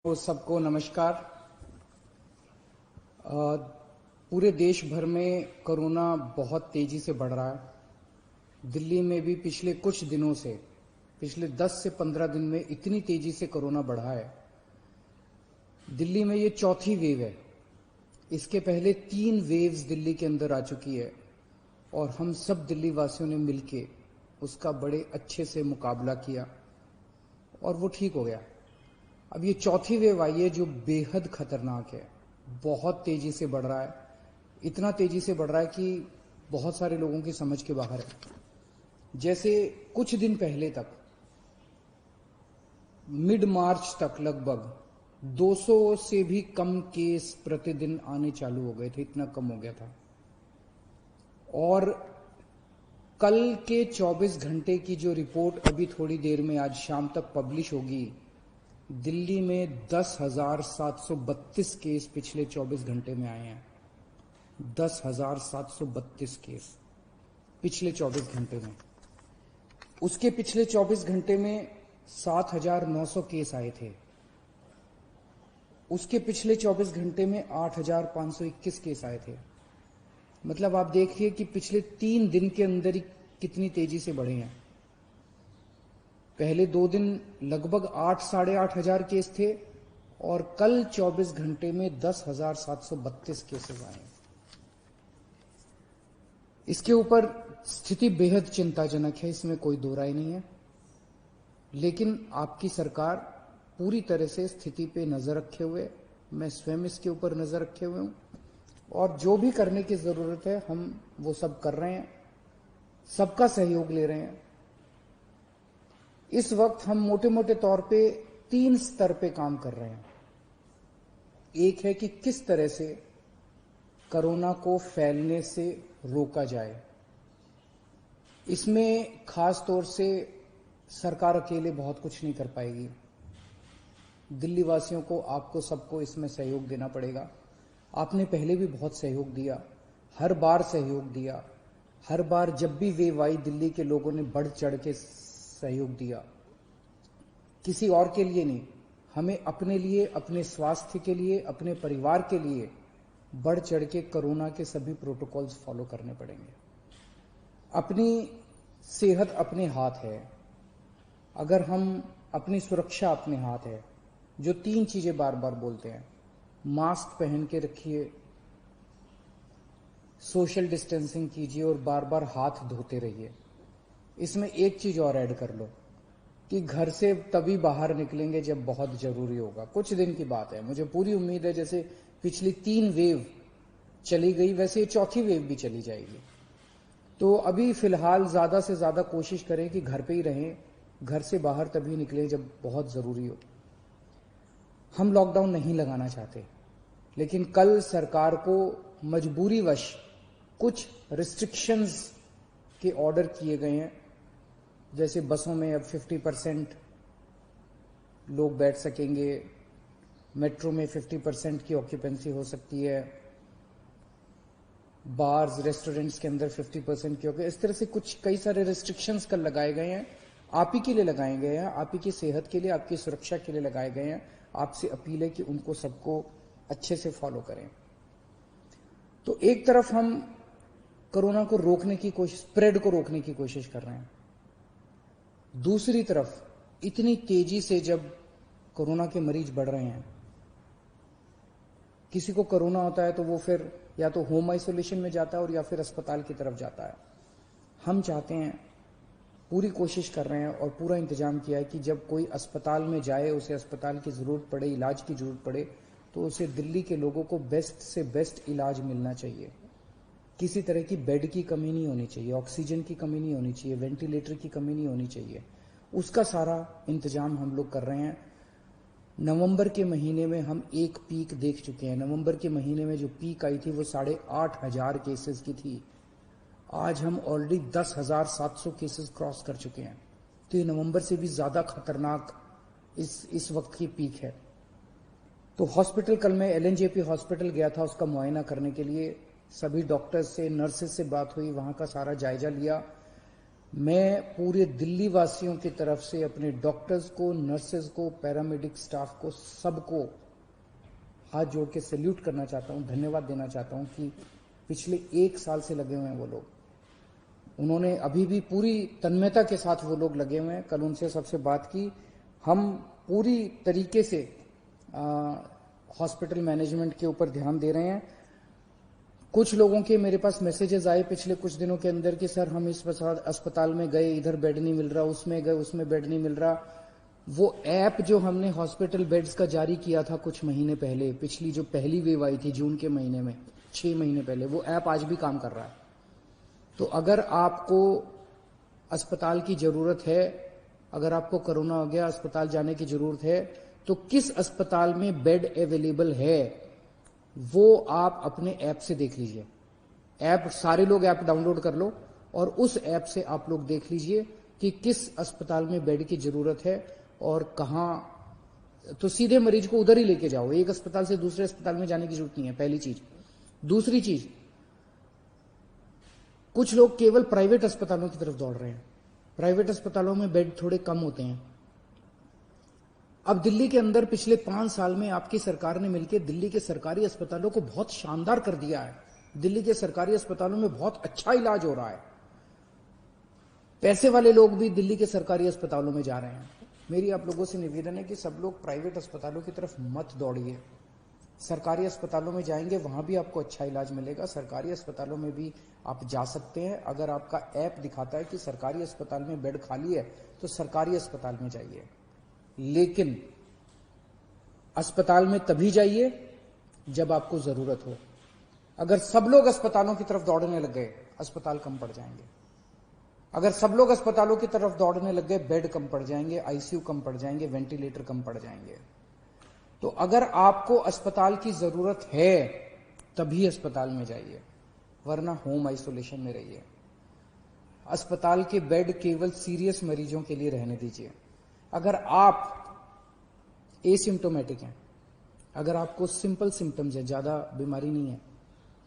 तो सबको नमस्कार। पूरे देश भर में कोरोना बहुत तेजी से बढ़ रहा है। दिल्ली में भी पिछले कुछ दिनों से, पिछले 10 से 15 दिन में इतनी तेजी से कोरोना बढ़ा है। दिल्ली में ये चौथी वेव है। इसके पहले 3 वेव्स दिल्ली के अंदर आ चुकी है और हम सब दिल्ली वासियों ने मिलके उसका बड़े अच्छे से मुकाबला किया और वो ठीक हो गया। अब ये चौथी वेव आई है जो बेहद खतरनाक है, बहुत तेजी से बढ़ रहा है। इतना तेजी से बढ़ रहा है कि बहुत सारे लोगों की समझ के बाहर है। जैसे कुछ दिन पहले तक, मिड मार्च तक लगभग 200 से भी कम केस प्रतिदिन आने चालू हो गए थे, इतना कम हो गया था। और कल के 24 घंटे की जो रिपोर्ट अभी थोड़ी देर में आज शाम तक पब्लिश होगी, दिल्ली में 10,732 केस पिछले 24 घंटे में आए हैं। 10,732 केस पिछले 24 घंटे में। उसके पिछले 24 घंटे में 7,900 केस आए थे। उसके पिछले 24 घंटे में 8,521 केस आए थे। मतलब आप देखिए कि पिछले 3 दिन के अंदर ही कितनी तेजी से बढ़े हैं। पहले 2 दिन लगभग 8 साढ़े 8 हजार केस थे और कल 24 घंटे में 10,732 केसेस आए। इसके ऊपर स्थिति बेहद चिंताजनक है, इसमें कोई दो राय नहीं है। लेकिन आपकी सरकार पूरी तरह से स्थिति पे नजर रखे हुए, मैं स्वयं इसके ऊपर नजर रखे हुए हूं और जो भी करने की जरूरत है हम वो सब कर रहे हैं, सबका सहयोग ले रहे हैं। इस वक्त हम मोटे मोटे तौर पे 3 स्तर पे काम कर रहे हैं। एक है कि किस तरह से कोरोना को फैलने से रोका जाए। इसमें खास तौर से सरकार अकेले बहुत कुछ नहीं कर पाएगी। दिल्ली वासियों को, आपको सबको इसमें सहयोग देना पड़ेगा। आपने पहले भी बहुत सहयोग दिया, हर बार सहयोग दिया। हर बार जब भी वेव आई, दिल्ली के लोगों ने बढ़ चढ़ के सहयोग दिया, किसी और के लिए नहीं। हमें अपने लिए, अपने स्वास्थ्य के लिए, अपने परिवार के लिए बढ़ चढ़ के कोरोना के सभी प्रोटोकॉल्स फॉलो करने पड़ेंगे। अपनी सेहत अपने हाथ है। अगर हम, अपनी सुरक्षा अपने हाथ है। जो 3 चीजें बार बार बोलते हैं, मास्क पहन के रखिए, सोशल डिस्टेंसिंग कीजिए और बार बार हाथ धोते रहिए। इसमें एक चीज और ऐड कर लो कि घर से तभी बाहर निकलेंगे जब बहुत जरूरी होगा। कुछ दिन की बात है, मुझे पूरी उम्मीद है जैसे पिछली 3 वेव चली गई वैसे ये चौथी वेव भी चली जाएगी। तो अभी फिलहाल ज्यादा से ज्यादा कोशिश करें कि घर पे ही रहें, घर से बाहर तभी निकलें जब बहुत जरूरी हो। हम लॉकडाउन नहीं लगाना चाहते, लेकिन कल सरकार को मजबूरीवश कुछ रिस्ट्रिक्शंस के ऑर्डर किए गए हैं। जैसे बसों में अब 50% लोग बैठ सकेंगे, मेट्रो में 50% की ऑक्यूपेंसी हो सकती है, बार्स रेस्टोरेंट्स के अंदर 50% की ऑक्यूपेंसी। इस तरह से कुछ कई सारे रिस्ट्रिक्शंस कल लगाए गए हैं। आप ही के लिए लगाए गए हैं, आप ही की सेहत के लिए, आपकी सुरक्षा के लिए लगाए गए हैं। आपसे अपील है कि उनको सबको अच्छे से फॉलो करें। तो एक तरफ हम कोरोना को रोकने की कोशिश, स्प्रेड को रोकने की कोशिश कर रहे हैं। दूसरी तरफ इतनी तेजी से जब कोरोना के मरीज बढ़ रहे हैं, किसी को कोरोना होता है तो वो फिर या तो होम आइसोलेशन में जाता है और या फिर अस्पताल की तरफ जाता है। हम चाहते हैं, पूरी कोशिश कर रहे हैं और पूरा इंतजाम किया है कि जब कोई अस्पताल में जाए, उसे अस्पताल की जरूरत पड़े, इलाज की जरूरत पड़े, तो उसे दिल्ली के लोगों को बेस्ट से बेस्ट इलाज मिलना चाहिए। किसी तरह की बेड की कमी नहीं होनी चाहिए, ऑक्सीजन की कमी नहीं होनी चाहिए, वेंटिलेटर की कमी नहीं होनी चाहिए। उसका सारा इंतजाम हम लोग कर रहे हैं। नवंबर के महीने में हम एक पीक देख चुके हैं। नवंबर के महीने में जो पीक आई थी वो 8,500 केसेस की थी। आज हम ऑलरेडी 10,700 केसेस क्रॉस कर चुके हैं। तो ये नवंबर से भी ज्यादा खतरनाक इस वक्त की पीक है। तो हॉस्पिटल, कल मैं एलएनजेपी हॉस्पिटल गया था उसका मुआयना करने के लिए। सभी डॉक्टर्स से, नर्सेस से बात हुई, वहां का सारा जायजा लिया। मैं पूरे दिल्ली वासियों की तरफ से अपने डॉक्टर्स को, नर्सेज को, पैरामेडिक स्टाफ को, सबको हाथ जोड़ के सैल्यूट करना चाहता हूं, धन्यवाद देना चाहता हूं कि पिछले 1 साल से लगे हुए हैं वो लोग। उन्होंने अभी भी पूरी तन्मयता के साथ वो लोग लगे हुए हैं। कल उनसे सबसे बात की। हम पूरी तरीके से हॉस्पिटल मैनेजमेंट के ऊपर ध्यान दे रहे हैं। कुछ लोगों के मेरे पास मैसेजेस आए पिछले कुछ दिनों के अंदर कि सर हम इस अस्पताल में गए, इधर बेड नहीं मिल रहा, उसमें गए, उसमें बेड नहीं मिल रहा। वो ऐप जो हमने हॉस्पिटल बेड्स का जारी किया था कुछ महीने पहले, पिछली जो पहली वेव आई थी जून के महीने में, 6 महीने पहले, वो ऐप आज भी काम कर रहा है। तो अगर आपको अस्पताल की जरूरत है, अगर आपको कोरोना हो गया, अस्पताल जाने की जरूरत है, तो किस अस्पताल में बेड अवेलेबल है वो आप अपने ऐप से देख लीजिए। ऐप, सारे लोग ऐप डाउनलोड कर लो और उस ऐप से आप लोग देख लीजिए कि किस अस्पताल में बेड की जरूरत है और कहां। तो सीधे मरीज को उधर ही लेके जाओ, एक अस्पताल से दूसरे अस्पताल में जाने की जरूरत नहीं है, पहली चीज। दूसरी चीज, कुछ लोग केवल प्राइवेट अस्पतालों की तरफ दौड़ रहे हैं। प्राइवेट अस्पतालों में बेड थोड़े कम होते हैं। अब दिल्ली के अंदर पिछले 5 साल में आपकी सरकार ने मिलकर दिल्ली के सरकारी अस्पतालों को बहुत शानदार कर दिया है। दिल्ली के सरकारी अस्पतालों में बहुत अच्छा इलाज हो रहा है। पैसे वाले लोग भी दिल्ली के सरकारी अस्पतालों में जा रहे हैं। मेरी आप लोगों से निवेदन है कि सब लोग प्राइवेट अस्पतालों की तरफ मत दौड़िए। सरकारी अस्पतालों में जाएंगे, वहां भी आपको अच्छा इलाज मिलेगा। सरकारी अस्पतालों में भी आप जा सकते हैं। अगर आपका ऐप दिखाता है कि सरकारी अस्पताल में बेड खाली है तो सरकारी अस्पताल में जाइए, लेकिन अस्पताल में तभी जाइए जब आपको जरूरत हो। अगर सब लोग अस्पतालों की तरफ दौड़ने लग गए, अस्पताल कम पड़ जाएंगे। अगर सब लोग अस्पतालों की तरफ दौड़ने लग गए, बेड कम पड़ जाएंगे, आईसीयू कम पड़ जाएंगे, वेंटिलेटर कम पड़ जाएंगे। तो अगर आपको अस्पताल की जरूरत है तभी अस्पताल में जाइए, वरना होम आइसोलेशन में रहिए। अस्पताल के बेड केवल सीरियस मरीजों के लिए रहने दीजिए। अगर आप एसिम्टोमेटिक हैं, अगर आपको सिंपल सिम्टम्स है, ज्यादा बीमारी नहीं है,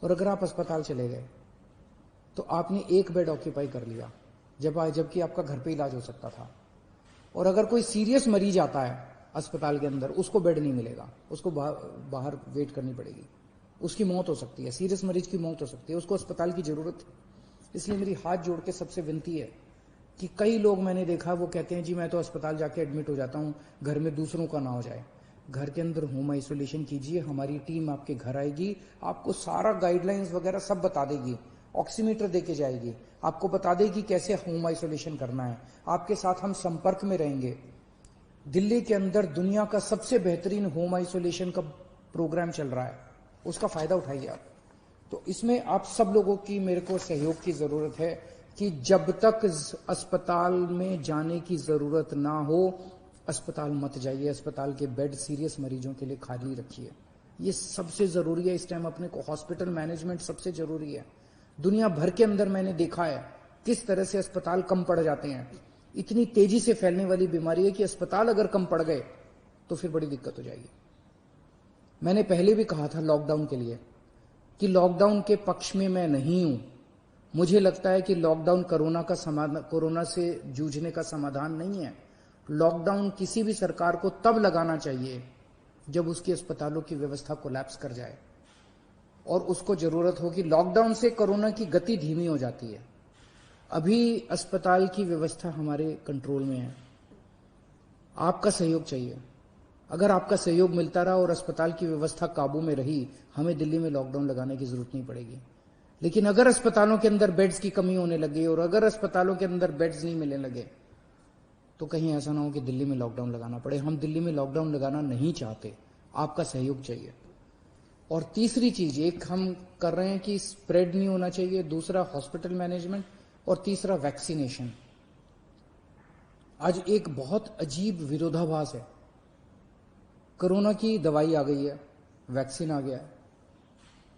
और अगर आप अस्पताल चले गए तो आपने एक बेड ऑक्यूपाई कर लिया, जबकि आपका घर पे इलाज हो सकता था। और अगर कोई सीरियस मरीज आता है अस्पताल के अंदर, उसको बेड नहीं मिलेगा, उसको बाहर वेट करनी पड़ेगी, उसकी मौत हो सकती है, सीरियस मरीज की मौत हो सकती है, उसको अस्पताल की जरूरत है। इसलिए मेरी हाथ जोड़ के सबसे विनती है कि कई लोग मैंने देखा वो कहते हैं जी मैं तो अस्पताल जाके एडमिट हो जाता हूं, घर में दूसरों का ना हो जाए। घर के अंदर होम आइसोलेशन कीजिए, हमारी टीम आपके घर आएगी, आपको सारा गाइडलाइंस वगैरह सब बता देगी, ऑक्सीमीटर देके जाएगी, आपको बता देगी कैसे होम आइसोलेशन करना है, आपके साथ हम संपर्क में रहेंगे। दिल्ली के अंदर दुनिया का सबसे बेहतरीन होम आइसोलेशन का प्रोग्राम चल रहा है, उसका फायदा उठाइए आप। तो इसमें आप सब लोगों की मेरे को सहयोग की जरूरत है कि जब तक अस्पताल में जाने की जरूरत ना हो, अस्पताल मत जाइए। अस्पताल के बेड सीरियस मरीजों के लिए खाली रखिए, ये सबसे जरूरी है इस टाइम। अपने को हॉस्पिटल मैनेजमेंट सबसे जरूरी है। दुनिया भर के अंदर मैंने देखा है किस तरह से अस्पताल कम पड़ जाते हैं। इतनी तेजी से फैलने वाली बीमारी है कि अस्पताल अगर कम पड़ गए तो फिर बड़ी दिक्कत हो जाएगी। मैंने पहले भी कहा था लॉकडाउन के लिए कि लॉकडाउन के पक्ष में मैं नहीं हूं। मुझे लगता है कि लॉकडाउन कोरोना से जूझने का समाधान नहीं है। लॉकडाउन किसी भी सरकार को तब लगाना चाहिए जब उसकी अस्पतालों की व्यवस्था कोलैप्स कर जाए और उसको जरूरत हो कि लॉकडाउन से कोरोना की गति धीमी हो जाती है। अभी अस्पताल की व्यवस्था हमारे कंट्रोल में है, आपका सहयोग चाहिए। अगर आपका सहयोग मिलता रहा और अस्पताल की व्यवस्था काबू में रही, हमें दिल्ली में लॉकडाउन लगाने की जरूरत नहीं पड़ेगी। लेकिन अगर अस्पतालों के अंदर बेड्स की कमी होने लगी और अगर अस्पतालों के अंदर बेड्स नहीं मिलने लगे तो कहीं ऐसा ना हो कि दिल्ली में लॉकडाउन लगाना पड़े। हम दिल्ली में लॉकडाउन लगाना नहीं चाहते, आपका सहयोग चाहिए। और तीसरी चीज, एक हम कर रहे हैं कि स्प्रेड नहीं होना चाहिए, दूसरा हॉस्पिटल मैनेजमेंट, और तीसरा वैक्सीनेशन। आज एक बहुत अजीब विरोधाभास है। कोरोना की दवाई आ गई है, वैक्सीन आ गया है,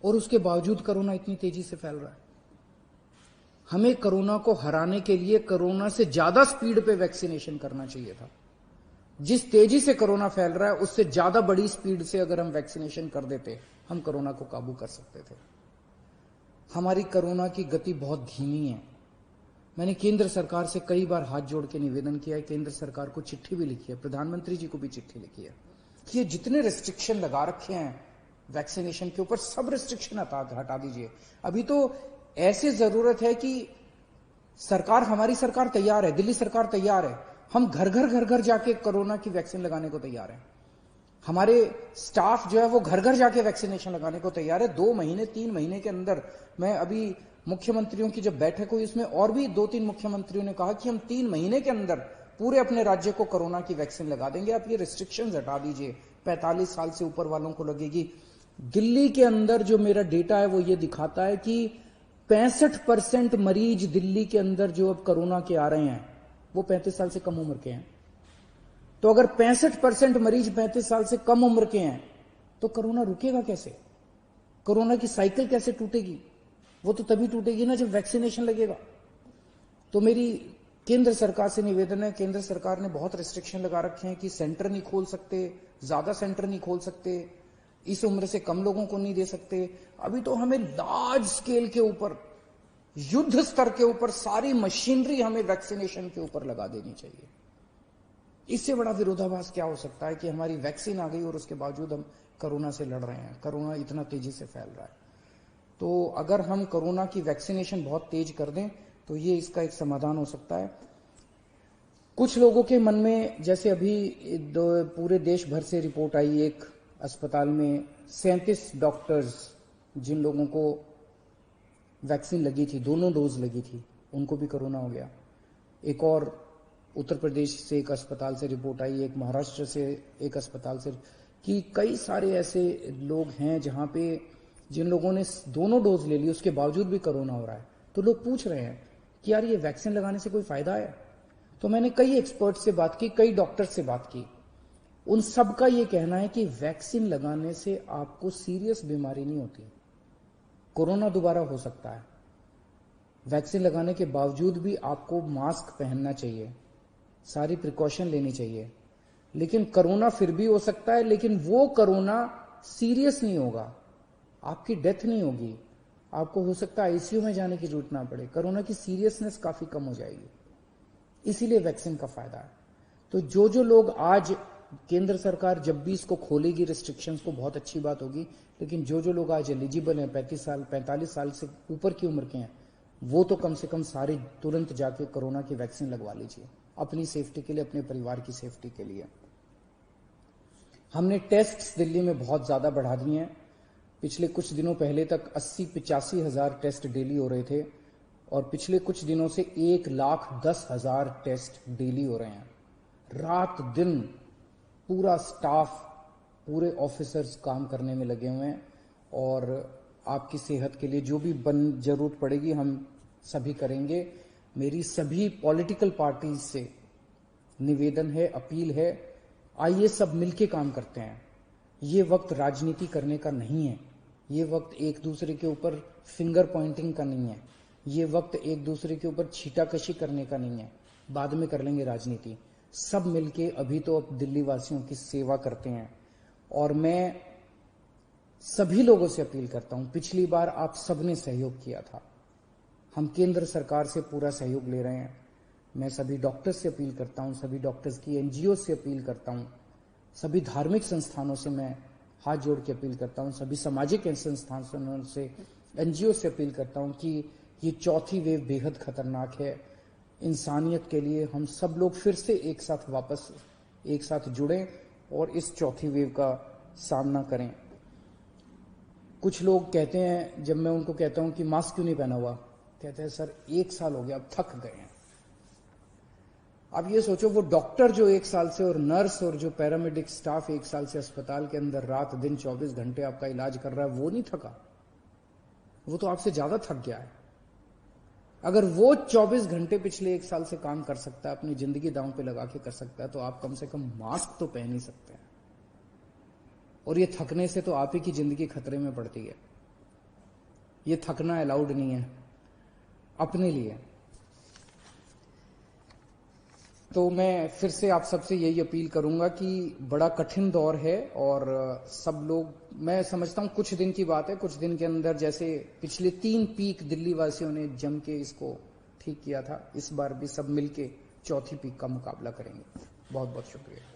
और उसके बावजूद कोरोना इतनी तेजी से फैल रहा है। हमें कोरोना को हराने के लिए कोरोना से ज्यादा स्पीड पे वैक्सीनेशन करना चाहिए था। जिस तेजी से कोरोना फैल रहा है उससे ज्यादा बड़ी स्पीड से अगर हम वैक्सीनेशन कर देते, हम कोरोना को काबू कर सकते थे। हमारी कोरोना की गति बहुत धीमी है। मैंने केंद्र सरकार से कई बार हाथ जोड़ के निवेदन किया है, केंद्र सरकार को चिट्ठी भी लिखी है, प्रधानमंत्री जी को भी चिट्ठी लिखी है कि ये जितने रिस्ट्रिक्शन लगा रखे हैं वैक्सीनेशन के ऊपर, सब रिस्ट्रिक्शन हटा दीजिए। अभी तो ऐसे जरूरत है कि सरकार, हमारी सरकार तैयार है, दिल्ली सरकार तैयार है, हम घर घर जाके कोरोना की वैक्सीन लगाने को तैयार है। हमारे स्टाफ जो है वो घर घर जाके वैक्सीनेशन लगाने को तैयार है। 2 महीने 3 महीने के अंदर, मैं अभी मुख्यमंत्रियों की जब बैठक हुई उसमें और भी 2-3 मुख्यमंत्रियों ने कहा कि हम 3 महीने के अंदर पूरे अपने राज्य को कोरोना की वैक्सीन लगा देंगे। आप ये रिस्ट्रिक्शंस हटा दीजिए, 45 साल से ऊपर वालों को लगेगी। दिल्ली के अंदर जो मेरा डेटा है वो ये दिखाता है कि 65% मरीज दिल्ली के अंदर जो अब कोरोना के आ रहे हैं वो 35 साल से कम उम्र के हैं। तो अगर 65% मरीज 35 साल से कम उम्र के हैं तो कोरोना रुकेगा कैसे? कोरोना की साइकिल कैसे टूटेगी? वो तो तभी टूटेगी ना जब वैक्सीनेशन लगेगा। तो मेरी केंद्र सरकार से निवेदन है, केंद्र सरकार ने बहुत रिस्ट्रिक्शन लगा रखे हैं कि सेंटर नहीं खोल सकते, ज्यादा सेंटर नहीं खोल सकते, इस उम्र से कम लोगों को नहीं दे सकते। अभी तो हमें लार्ज स्केल के ऊपर, युद्ध स्तर के ऊपर सारी मशीनरी हमें वैक्सीनेशन के ऊपर लगा देनी चाहिए। इससे बड़ा विरोधाभास क्या हो सकता है कि हमारी वैक्सीन आ गई और उसके बावजूद हम कोरोना से लड़ रहे हैं, कोरोना इतना तेजी से फैल रहा है। तो अगर हम कोरोना की वैक्सीनेशन बहुत तेज कर दें तो ये इसका एक समाधान हो सकता है। कुछ लोगों के मन में, जैसे अभी पूरे देश भर से रिपोर्ट आई, एक अस्पताल में 37 डॉक्टर्स जिन लोगों को वैक्सीन लगी थी, दोनों डोज लगी थी, उनको भी कोरोना हो गया। एक और उत्तर प्रदेश से एक अस्पताल से रिपोर्ट आई, एक महाराष्ट्र से एक अस्पताल से, कि कई सारे ऐसे लोग हैं जहां पे जिन लोगों ने दोनों डोज ले ली उसके बावजूद भी कोरोना हो रहा है। तो लोग पूछ रहे हैं कि यार ये वैक्सीन लगाने से कोई फायदा है? तो मैंने कई एक्सपर्ट से बात की, कई डॉक्टर से बात की, उन सबका ये कहना है कि वैक्सीन लगाने से आपको सीरियस बीमारी नहीं होती। कोरोना दोबारा हो सकता है, वैक्सीन लगाने के बावजूद भी आपको मास्क पहनना चाहिए, सारी प्रिकॉशन लेनी चाहिए, लेकिन कोरोना फिर भी हो सकता है, लेकिन वो कोरोना सीरियस नहीं होगा, आपकी डेथ नहीं होगी, आपको हो सकता है आईसीयू में जाने की जरूरत ना पड़े, कोरोना की सीरियसनेस काफी कम हो जाएगी। इसीलिए वैक्सीन का फायदा है। तो जो लोग आज, केंद्र सरकार जब भी इसको खोलेगी रिस्ट्रिक्शंस को, बहुत अच्छी बात होगी, लेकिन जो लोग आज एलिजिबल हैं, 45 साल से ऊपर की उम्र के हैं, वो तो कम से कम सारे तुरंत जाके कोरोना की वैक्सीन लगवा लीजिए, अपनी सेफ्टी के लिए, अपने परिवार की सेफ्टी के लिए। हमने टेस्ट दिल्ली में बहुत ज्यादा बढ़ा दिए हैं। पिछले कुछ दिनों पहले तक 80-85 हजार टेस्ट डेली हो रहे थे और पिछले कुछ दिनों से 1,10,000 टेस्ट डेली हो रहे हैं। रात दिन पूरा स्टाफ, पूरे ऑफिसर्स काम करने में लगे हुए हैं और आपकी सेहत के लिए जो भी जरूरत पड़ेगी हम सभी करेंगे। मेरी सभी पॉलिटिकल पार्टीज से निवेदन है, अपील है, आइए सब मिलके काम करते हैं। ये वक्त राजनीति करने का नहीं है, ये वक्त एक दूसरे के ऊपर फिंगर पॉइंटिंग का नहीं है, ये वक्त एक दूसरे के ऊपर छीटाकशी करने का नहीं है, बाद में कर लेंगे राजनीति। सब मिलके अभी तो अब दिल्ली वासियों की सेवा करते हैं और मैं सभी लोगों से अपील करता हूं, पिछली बार आप सबने सहयोग किया था, हम केंद्र सरकार से पूरा सहयोग ले रहे हैं। मैं सभी डॉक्टर्स से अपील करता हूं, सभी डॉक्टर्स की एनजीओ से अपील करता हूं, सभी धार्मिक संस्थानों से मैं हाथ जोड़ के अपील करता हूं, सभी सामाजिक संस्थानों से, एनजीओ से अपील करता हूं कि ये चौथी वेव बेहद खतरनाक है इंसानियत के लिए। हम सब लोग फिर से एक साथ वापस एक साथ जुड़ें और इस चौथी वेव का सामना करें। कुछ लोग कहते हैं, जब मैं उनको कहता हूं कि मास्क क्यों नहीं पहना हुआ, कहते हैं सर 1 साल हो गया, अब थक गए हैं। अब ये सोचो, वो डॉक्टर जो 1 साल से और नर्स और जो पैरामेडिक स्टाफ 1 साल से अस्पताल के अंदर रात दिन 24 घंटे आपका इलाज कर रहा है, वो नहीं थका? वो तो आपसे ज्यादा थक गया है। अगर वो 24 घंटे पिछले 1 साल से काम कर सकता है, अपनी जिंदगी दांव पे लगा के कर सकता है, तो आप कम से कम मास्क तो पहन ही सकते हैं। और ये थकने से तो आप ही की जिंदगी खतरे में पड़ती है। ये थकना अलाउड नहीं है अपने लिए। तो मैं फिर से आप सबसे यही अपील करूंगा कि बड़ा कठिन दौर है और सब लोग, मैं समझता हूं कुछ दिन की बात है, कुछ दिन के अंदर जैसे पिछले 3 पीक दिल्ली वासियों ने जम के इसको ठीक किया था, इस बार भी सब मिलके चौथी पीक का मुकाबला करेंगे। बहुत बहुत शुक्रिया।